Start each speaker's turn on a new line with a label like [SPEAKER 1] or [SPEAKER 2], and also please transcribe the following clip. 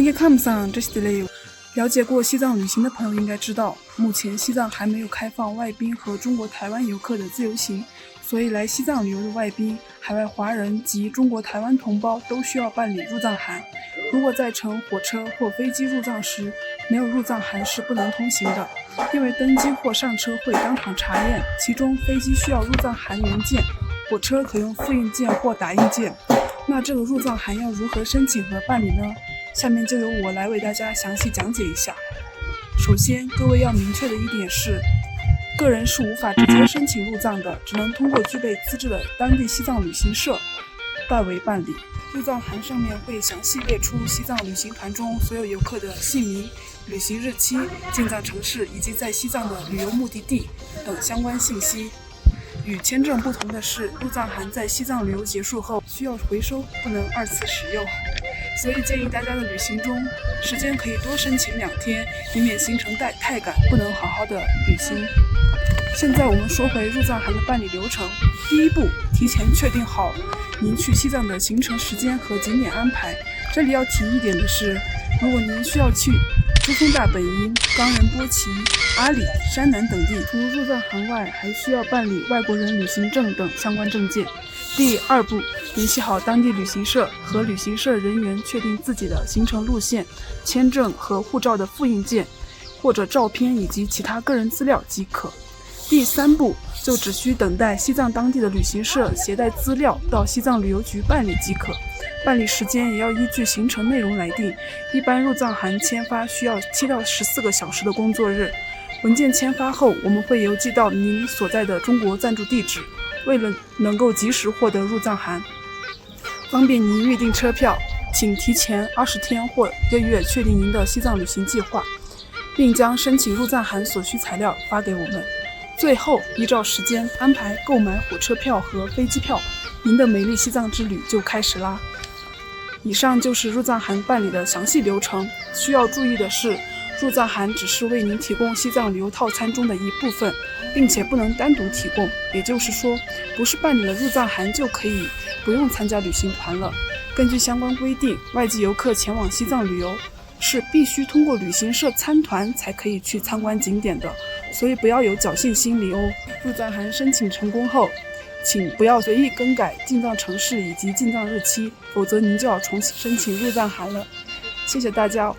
[SPEAKER 1] 한개캄상这些类。了解过西藏旅行的朋友应该知道，目前西藏还没有开放外宾和中国台湾游客的自由行，所以来西藏旅游的外宾、海外华人及中国台湾同胞都需要办理入藏函。如果在乘火车或飞机入藏时没有入藏函是不能通行的，因为登机或上车会当场查验，其中飞机需要入藏函原件，火车可用复印件或打印件。那这个入藏函要如何申请和办理呢？下面就由我来为大家详细讲解一下。首先，各位要明确的一点是，个人是无法直接申请入藏的，只能通过具备资质的当地西藏旅行社代为办理。入藏函上面会详细列出西藏旅行团中所有游客的姓名、旅行日期、进藏城市以及在西藏的旅游目的地等相关信息。与签证不同的是，入藏函在西藏旅游结束后需要回收，不能二次使用，所以建议大家的旅行中时间可以多申请2天，以免行程太赶，不能好好的旅行。现在我们说回入藏函的办理流程。第一步，提前确定好您去西藏的行程时间和景点安排。这里要提一点的是，如果您需要去珠峰大本营、冈仁波齐、阿里、山南等地，除入藏函外，还需要办理外国人旅行证等相关证件。第二步，联系好当地旅行社，和旅行社人员确定自己的行程路线、签证和护照的复印件或者照片以及其他个人资料即可。第三步，就只需等待西藏当地的旅行社携带资料到西藏旅游局办理即可。办理时间也要依据行程内容来定，一般入藏函签发需要7到14个小时的工作日。文件签发后，我们会邮寄到您所在的中国暂住地址。为了能够及时获得入藏函，方便您预订车票，请提前20天或1个月确定您的西藏旅行计划，并将申请入藏函所需材料发给我们。最后，依照时间安排购买火车票和飞机票，您的美丽西藏之旅就开始啦。以上就是入藏函办理的详细流程。需要注意的是，入藏函只是为您提供西藏旅游套餐中的一部分，并且不能单独提供。也就是说，不是办理了入藏函就可以不用参加旅行团了。根据相关规定，外籍游客前往西藏旅游是必须通过旅行社参团才可以去参观景点的，所以不要有侥幸心理哦。入藏函申请成功后，请不要随意更改进藏城市以及进藏日期，否则您就要重新申请入藏函了。谢谢大家。